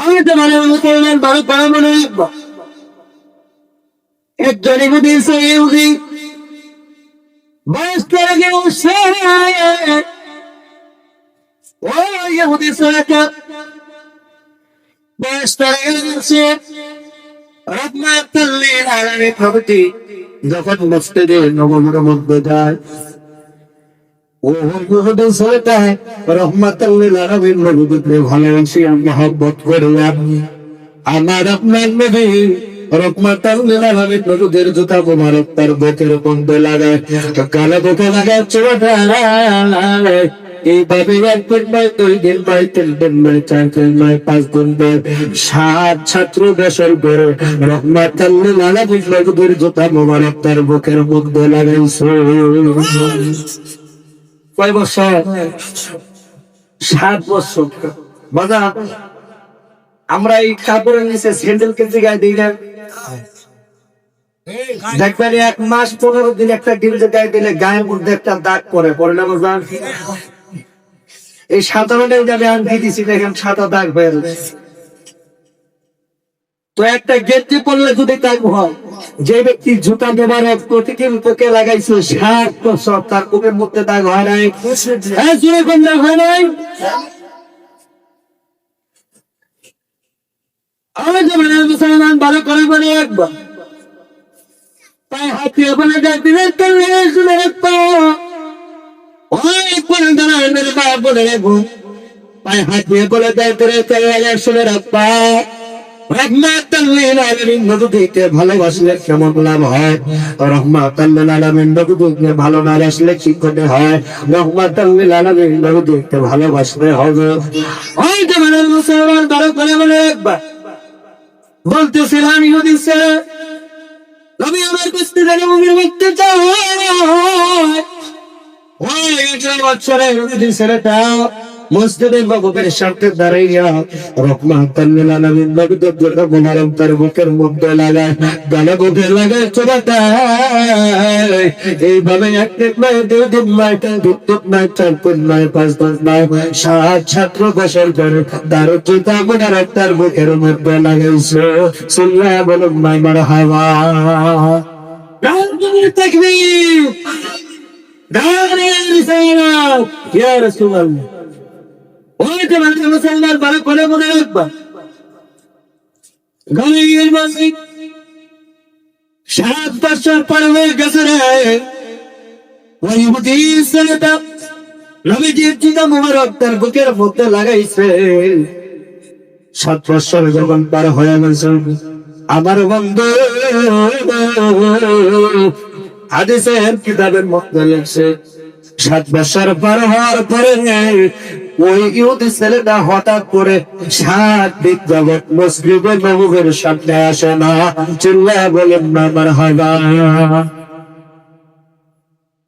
আমি তো মানে মুসলমান বড় বড় মনে রাখবো একজন ইহুদি ইহুদি বয়স করে গেছে ওই ইহুদি সরকা বয়স করে গেছে রহমাতুল লিল আলামিন প্রভৃতি যখন মসজিদে নববীর মধ্যে যায় ও ইহুদি সরকা রহমাতুল লিল আলামিন প্রভৃতিকে ভালোবাসি মহব্বত করে আমার আপনার নবী রহমাতুল লিল আলামিন প্রভৃতির জুতা মোবারক তার বুকের মধ্যে লাগায় কালো বুকে লাগায় চোটা এইভাবে একদিন নয় 2 দিন নয় 3 দিন নয় 4 দিন নয় 5 দিন নয় 7 ছাত্র বছর করে রহমাতুল লিল আলামিন প্রভৃতির জুতা মোবারক তার বুকের মধ্যে লাগাইছে কয় বছর 7 বছর বাজা আমরা এই কাপড়ের নিচে স্যান্ডেল কিনতে গায়ে দিই না দেখবেন 1 মাস 15 দিন একটা গিলতে গায়ে দিলে গায়ের মধ্যে একটা দাগ পড়ে না বাজা এই সাধারণের যাবে আনকি দিছি দেখেন সাদা দাগ হয়ে তো একটা গেঞ্জি পরলে যদি দাগ হয় যে ব্যক্তি জুতা মোবারক প্রতিদিন বুকে লাগাইছে 7 বছর তার বুকের মধ্যে দাগ হয় নাই যেরকম দাগ হয় নাই আমি তো মানে মুসলমান ভালো করে বলি একবার তাই হাতিয়ে বলে দেখবেন ওই পরে দাঁড়ায় মেরে বাপ বলে রেখো তাই হাতিয়ে বলে দেয় শুনে রাখবা রহমাতুল লিল আলামিন নবীকে ভালোবাসলে কেমন লাভ হয় রহমাতুল লিল আলামিন নবীকে ভালো না বাসলে কি করতে হয় রহমাতুল লিল আলামিন নবীকে ভালোবাসতে হবে ওই যে মানে মুসলমান ভালো করে বলে একবার বলতেছিলাম ইহুদি ছেলে নবী আমার কুস্তি থেকে মুমির করতে চায় ওই 18 বছরের ইহুদি ছেলেটা মসজিদের বাবুদের সামনে দাঁড়াইয়া রহমাতুল লিল আলামিন নবীর জুতা মোবারক তার বুকের মধ্যে লাগায় গালে বুকে লাগায় চোরাটা এইভাবে 1 দিন নয় 2 দিন নয় 3 দিন নয় 4 দিন নয় 5 দিন নয় 7 ছাত্র বছর ধরে তার জুতা মোবারক তার বুকের মধ্যে লাগাইছে সুন্নাহ বলুন নাই মারহাবা তাকবীর দাঁড়িয়ে রিসালাত ইয়া রাসূলুল্লাহ ওই যে মানে মুসলমান ভালো করে মনে রাখবা গলির মাসি 7 বছর পর হয়ে গেছে রে ওই ইহুদি ছেলেটা নবীজির জুতা মোবারক তার বুকের মধ্যে লাগাইছে 7 বছর যখন পার হয়ে গেছে আমার বন্ধু হাদিসের কিতাবের মধ্যে লেখছে 7 বছর পার হওয়ার পরে ওই ইহুদি ছেলেটা হঠাৎ করে 7 দিন যাবত মসজিদে নববীর সামনে আসে না চিল্লায়া বলেন না মারহাবা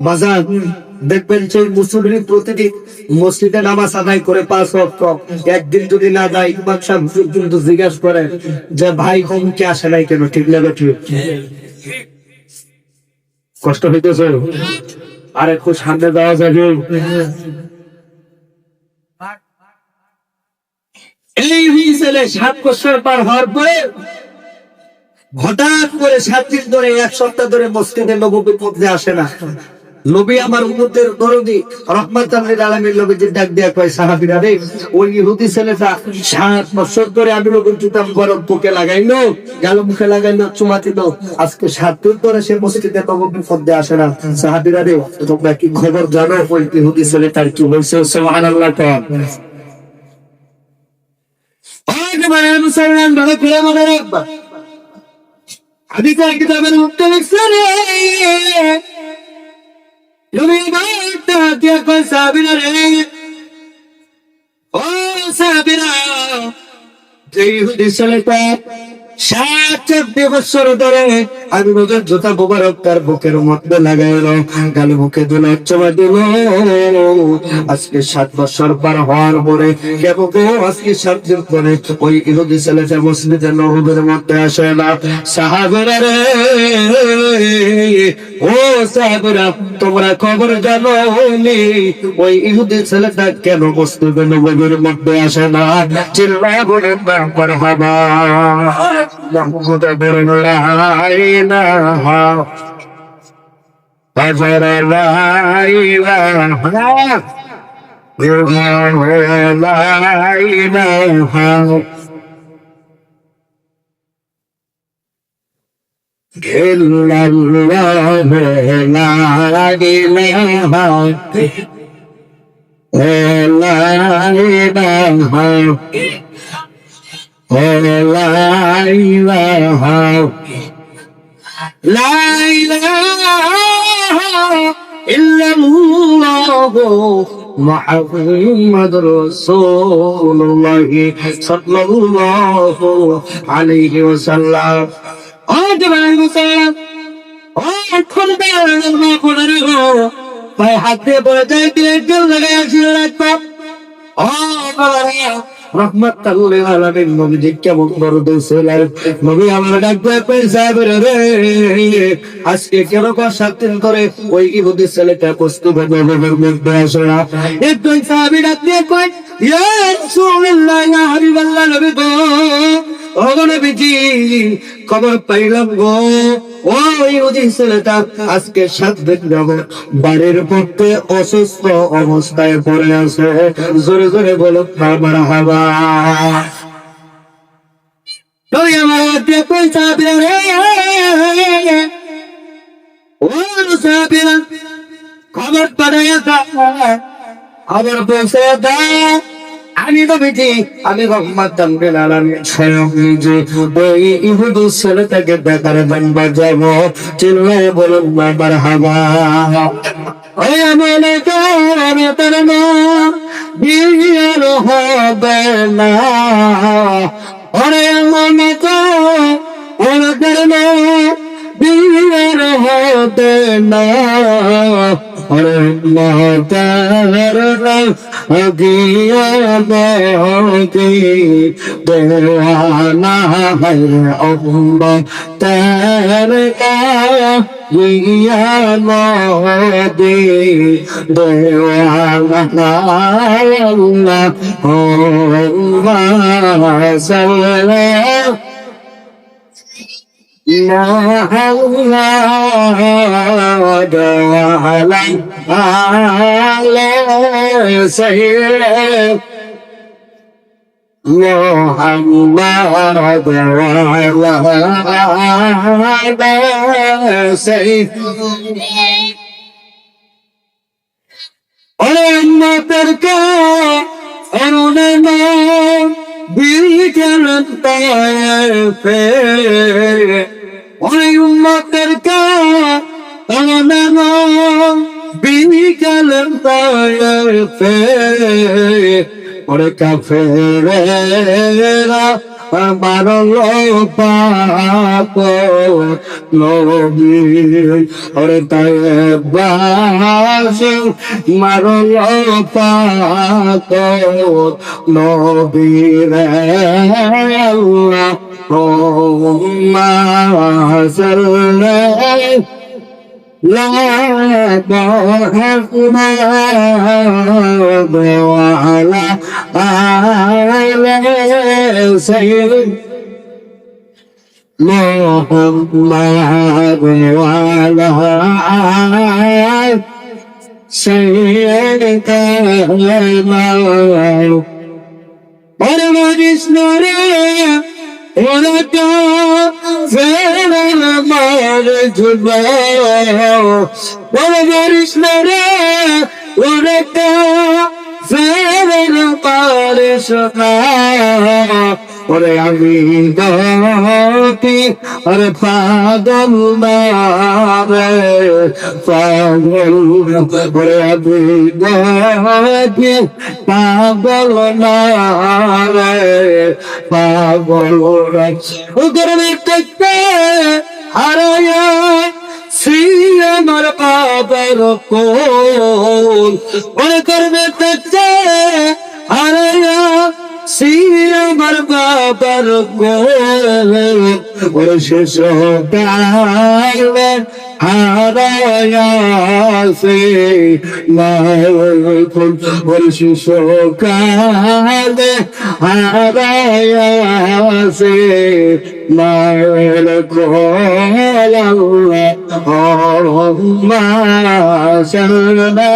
বাজার দেখবেন সেই মুসলিম প্রতিদিন মসজিদে নামাজ আদায় করে 5 ওয়াক্ত একদিন যদি না যায় ইমাম সাহেব কিন্তু জিজ্ঞাসা করে যে ভাই হুমকি আসে নাই কেন ঠিক লাগে ঠিক কষ্ট হইতেছে আর একটু সামনে দেওয়া যাবে এই ছেলে 7 বছর পার হওয়ার পরে হঠাৎ করে 7 দিন ধরে 1 সপ্তাহ ধরে মসজিদে নববীর মধ্যে আসে না নবী আমার উম্মতের দরদি রহমাতুল লিল আলামিন নবীজি ডাক দিয়া কয় সাহাবীরা রে ওই ইহুদি ছেলেটা 7 বছর ধরে আমি নবীর জুতা মোবারক বুকে লাগাইলো গাল মুখে লাগাইলো চুমা দিল আজকে 7 দিন ধরে সে মসজিদে নববীর মধ্যে আসে না সাহাবীরা রে তোমরা কি খবর জানো ওই ইহুদি ছেলেটার কি হইছে সুবহানাল্লাহ মুসলমান ভালো করে মনে রাখবা হাদিসের কিতাবের মধ্যে লেখছে 7-4 বছর ধরে আমি রোজের জুতা মোবারক তার বুকের মধ্যে লাগাইল, গালে মুখে দিল, চমা দিল। আজকে 7 বছর পার হওয়ার পরে কেবল আজকে 7 দিন পরে ওই ইহুদি ছেলেটা মসজিদের নববীর মধ্যে আসে না। সাহাবারা রে, ও সাহাবারা, তোমরা খবর জানো নি ওই ইহুদি ছেলেটা কেন মসজিদের নববীর মধ্যে আসে না? চিল্লায় বলেন না মারহাবা। محمود بن لا إله غفر لا إله لا إله إلا الله لا إله لا إله لا إله لا إله إلا الله محمد رسول الله صلى الله عليه وسلم. হাত দিয়ে পড়ে যায়, দিয়ে লাগাই রহমাতুল লিল আলামিন নবীজি কেমন দরদ ছিলেন। নবী আমরা ডাকতে পয়সা বেরে রে, আজকে কেন 7 দিন করে ওই ইহুদি ছেলেটা কষ্টে নবীর মধ্যে আসে না? একজন সাহাবী ডাকতে কয়, ইয়া রাসূলুল্লাহ, ইয়া হাবিবাল্লাহ, নবী গো, ও নবীজি, খবর পাইলাম গো, ও ইহুদি ছেলেটা আজকে 7 দিন যাবে বাড়ির মধ্যে অসুস্থ অবস্থায় পড়ে আছে। জোরে জোরে বলো মারহাবা। তুই আমার পয়সা বেরে ও সাবিরা, খবর পাঠাইয়া খবর পৌঁছে দাও। আমি নবীজি, আমি রহমাতুল লিল আলামিন স্বয়ং নিজে ওই ইহুদি ছেলেটাকে দেখার জন্য যাব। চিল্লায়ে বলুন মারহাবা। ওই আমলে আমি তোর না বিয়ের হবে না, ওরে আমলে তো ওদের না বিয়ের হবে না, ওরে মাতার গিয়া দে দেওয়ানা है अम्बा तेरे का गया दे देवाना अल्लाह सल्ले ওরে কাফেরেরা মারলো পাপ নবী, ওরে তায়েবাসী মারলো পাপ নবী রে। আল্লাহুম্মা সাল্লি لا محمد وعلى آل سيدنا محمد وعلى آل سيدنا ولك فعل المرجبة ولجرسنا ولك فعل القارشنا ولعبيداتي أرفاد النار فاضل ولعبيداتي فاضل النار পাগল গরমে দেখতে হারায়া শ্রী আমার বাবার কোল ওরে গরমে দেখতে হারায়া শ্রী আমার বাবার কোল ওরে শেষ কালে হারায়া সে মায়ের কোল ওরে শেষ কালে হারায়া সে মায়ের কোল মা শরণা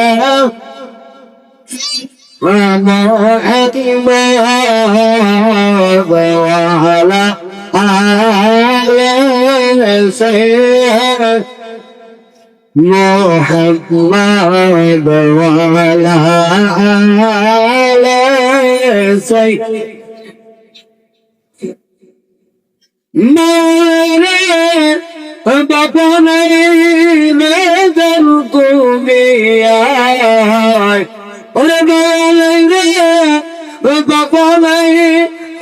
وعلى آل سيدنا محمد وعلى آل سيدنا বাবা নাই মেদন তুমি আয় ওরে নাই রে বাবা নাই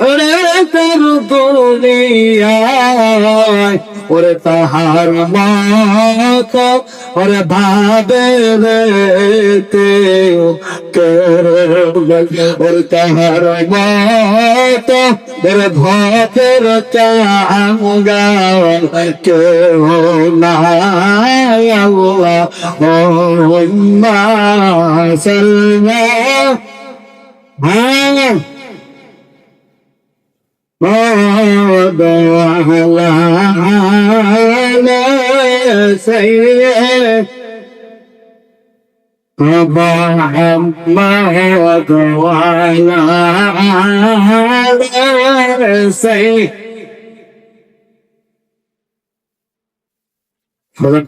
ওরে তোর দুনিয়ায় ওরে তাহার মত ওরে ভাবে তে ওরে তাহার মত ওরে ভতের চাঙ্গা কেউ নাই আল্লাহ সাল্লা وعلى آل سيدنا محمد وعلى آل سيدنا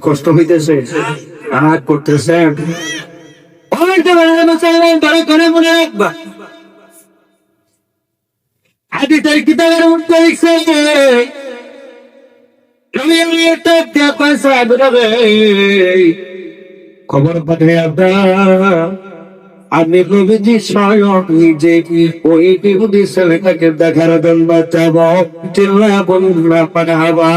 কষ্ট হইতেছে আর করতেছে মনে রাখবা হাদিসের কিতাবের মধ্যে লিখছে তুমি একটা পয়সা বেরোবে খবর পাঠিয়ে আপনি নবীজি স্বয়ং নিজে ওই ইহুদি ছেলেটাকে দেখার জন্য যাব চিল্লা বন্ধুরা পাঠাবা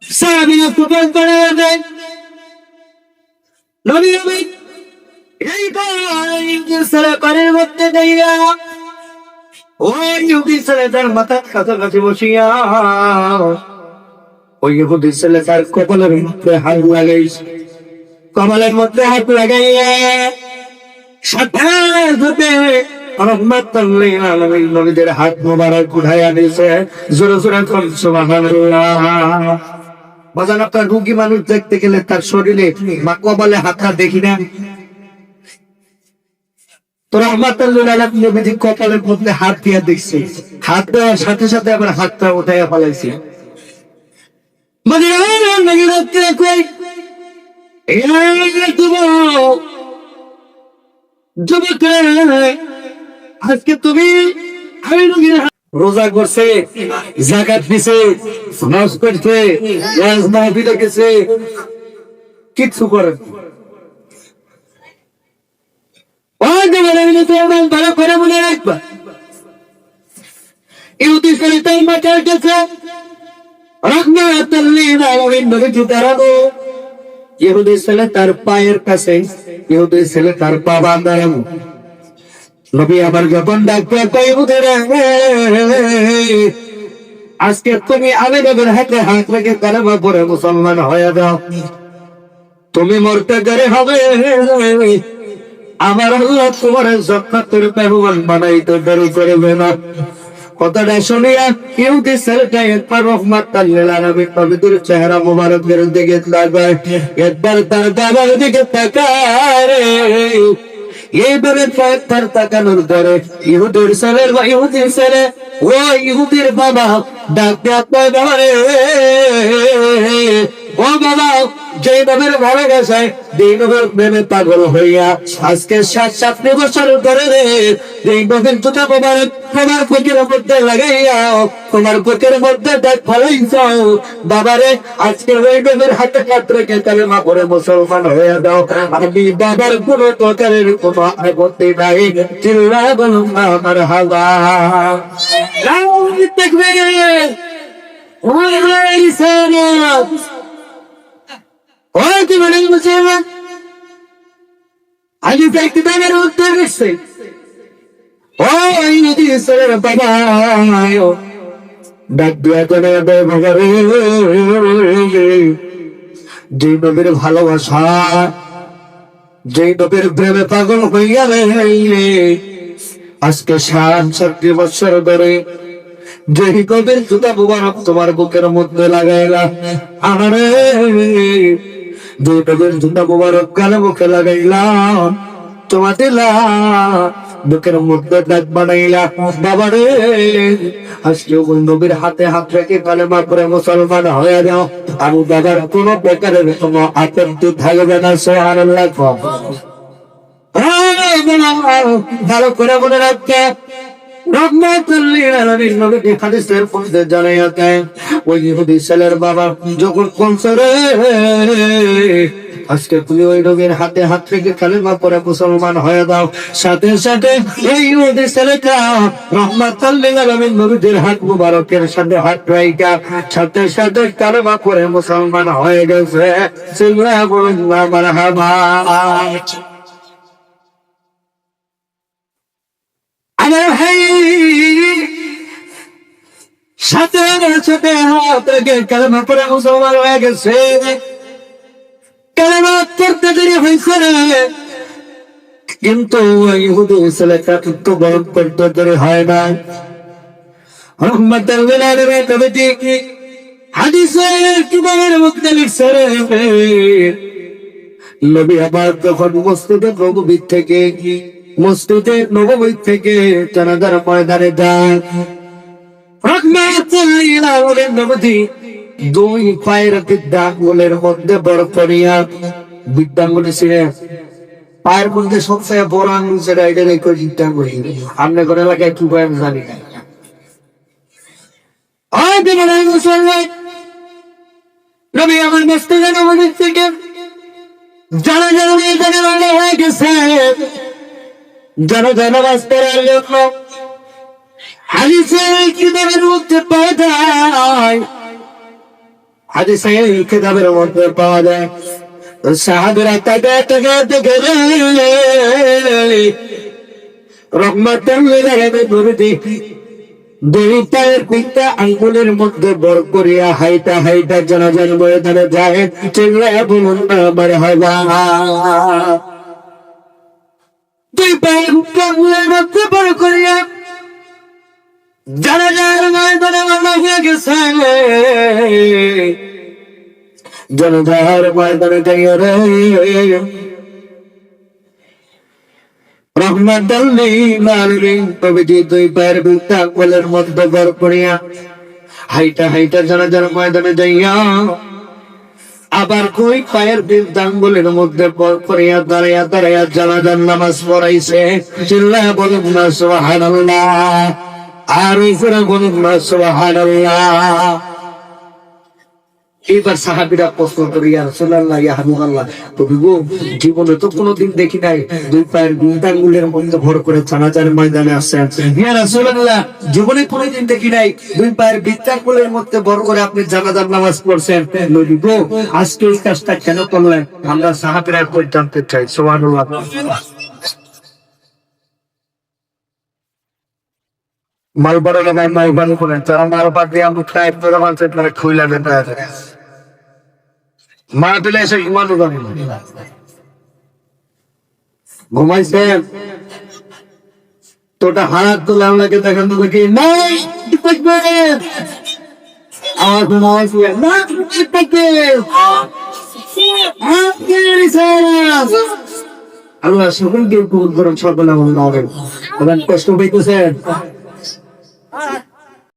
সাহাবীরা সুপার করে দেন নবী এই ছেলে পানির মধ্যে যাইয়া ওই ইহুদি ছেলে তার মাথার কাছাকাছি বসিয়া ওই ইহুদি ছেলে তার কপালের মধ্যে হাত লাগাইছে কপালের মধ্যে হাত লাগাইয়া সাথে সাথে নবীদের হাত মোবারক উঠাইয়া দিয়েছে জোরে জোরে সুবহানাল্লাহ। বাজান আপনার রোগী মানুষ দেখতে গেলে তার শরীরে বা কপালে হাতটা দেখি না তোরা আমার নবীজি কপালের মধ্যে হাত দিয়া দেখছে হাত দেওয়ার সাথে সাথে আবার হাতটা উঠাইয়া ফেলাইছে আজকে তুমি রোজা করছে যাকাত দিছে নামাজ পড়ছে ওয়াজ মাহফিলে গেছে কিচ্ছু করে ভালো করে মনে রাখবা ইহুদি ছেলে তার মাথার কাছে ইহুদি ছেলে তার পায়ের কাছে ইহুদি ছেলে তার পা বাঁধানো নবী আবার যখন ডাক্তার আজকে তুমি আলেমের হাতে হাত রেখে কালেমা পড়ে মুসলমান হয়ে যাও তুমি মরতে গেলে হবে আমার আল্লাহ তোমার জান্নাতের মেহমান বানাইতে দেরি করবে না কথাটা শুনিয়া ইহুদি ছেলেটা একবার রহমাতাল লিল আলামিন নবীর চেহারা মোবারকের দিকে তাকায় একবার তার বাবার দিকে তাকায় এইভাবে তার তাকানোর পরে ইহুদির ছেলের বা ইহুদির ছেলে ও ইহুদির বাবা ডাকতে আপনার বাবারে ও বাবা যে বাবার ভালোবাসায় যেই নবীর প্রেমে পাগল হইয়া আজকে 7 বছর ধরে যেই নবীর জুতা মোবারক তোমার বুকের মধ্যে লাগাইয়া তোমার বুকের মধ্যে দাগ ফলাইছাও বাবারে, আজকে ওই নবীর হাতে হাত রেখে কালেমা পড়ে মুসলমান হয়ে দাও। আমি বাবার কোনো প্রকারের কোনো আপত্তি নাই, চিল্লায় বলুন না মারহাবা। আমি ব্যক্তি দানের উত্তর দিচ্ছি, ডাক দিয়া করে যে নবীর ভালোবাসা, যে নবীর প্রেমে পাগল হইয়া আজকে 7 বছর ধরে যে নবীর জুতা মুবারক তোমার বুকের মধ্যে লাগাইলা, আমারে যে নবীর জুতা মুবারক গালে মুখে লাগাইলাম, তোমার দিলা বুকের মধ্যে দাগ বানাইলা বাবারে, আজকে ওই নবীর হাতে হাত রেখে কালেমা করে মুসলমান হয়ে যাও। আমি বাবার কোন প্রকারের কোন আপত্তি থাকবে না। সুবহানাল্লাহ। ভালো করে মনে রাখতে বাবা যখন আজকে তুমি ওই নবীর হাতে হাত রেখে কালেমা পড়ে মুসলমান হয়ে দাও, সাথে সাথে এই ছেলেটা রহমাতুল লিল আলামিন নবীর হাত মুবারকের সাথে হাত রাইখা সাথে সাথে কালেমা পড়ে মুসলমান হয়ে গেছে। সিল্লাহ বলুন না মারহাবা। আমার ভাই সাথে সাথে হাত রেখে কালেমা পড়ে মুসলমান হয়ে গেছে। কালেমা পড়তে দেরি হয়েছে কিন্তু ইহুদি ছেলেটা তো বরণ করতে দেরি হয় না। রহমাতুল লিল আলামিন নবীজি হাদিসের কিতাবের মধ্যে লিখছে, নবী আমার যখন মসজিদে নববী থেকে জানাজার ময়দানে যান, রহমাতুল লিল আলামিন নবীজি 2 পায়ের বৃদ্ধাঙ্গুলের মধ্যে বড় করিয়া, বৃদ্ধাঙ্গুলি ছিলেন পায়ের মধ্যে সবচেয়ে বড় আঙ্গুল, সেটা এটা রেখে বৃদ্ধাঙ্গুলি। আপনার ঘর এলাকায় কি পায় জানি না। নবী আমার মসজিদে নববী থেকে জানাজার ময়দানে হয়ে গেছে, জানাজা নামাজ পড়ার জন্য হাদিসের কিতাবের মধ্যে পাওয়া যায়, হাদিসের কিতাবের মধ্যে পাওয়া যায় সাহাবীরা তাকাতে দেখে রহমাতুল লিল আলামিন নবীজি 2 পায়ের পিঠটা আঙ্গুলের মধ্যে বড় করিয়া হাইটা হাইটা জানাজার ময়দানে যায়। চিল্লায়া বলুন না মারহাবা। 2 পায়ের আঙ্গুলের মধ্যে বড় করিয়া জানাজার ময়দানে হয়ে গেছে, জানাজার ময়দানে যাইয়া রে রহমাতুল লিল আলামিন নবীজি 2 পায়ের পিঠটা আঙ্গুলের মধ্যে বড় করিয়া হাইটা হাইটা জানাজার ময়দানে যাইয়া আবার 2 পায়ের বৃদ্ধাঙ্গুলের মধ্যে বড় করিয়া দাঁড়াইয়া দাঁড়াইয়া জানাজার নামাজ পড়াইছে। চিল্লায়া বলুন না সুবহানাল্লাহ। আর উপরে বলুন না সুবহানাল্লাহ। এবার সাহাবীরা প্রশ্ন করি, ইয়া রাসূলুল্লাহ, ইয়া হাবিবাল্লাহ, তুমি গো জীবনে তো কোনোদিন দেখি নাই 2 পায়ের বৃদ্ধাঙ্গুলের মধ্যে ভর করে জানাজার ময়দানে আসছেন। ইয়া রাসূলুল্লাহ, জীবনে কোনোদিন দেখি নাই 2 পায়ের বৃদ্ধাঙ্গুলের মধ্যে ভর করে আপনি জানাজার নামাজ পড়ছেন। নবী গো আজকে এই কাজটা কেন করলেন? আমরা সাহাবীরা কই জানতে চাই। সুবহানাল্লাহ। মালবারে মালবারে করেন তারা মালবার দিয়ে আমি টাইপ করে মানছে আপনারা খুইলা দেন মা পেলে এসে ঘুমানো জানি ঘুমাইছেন তোটা হাত তুলে আপনাকে দেখেন তো দেখি নাই আমার ঘুমাই না আল্লাহ সকলকে কবুল করুন, সকলে কষ্ট পাইতেছেন।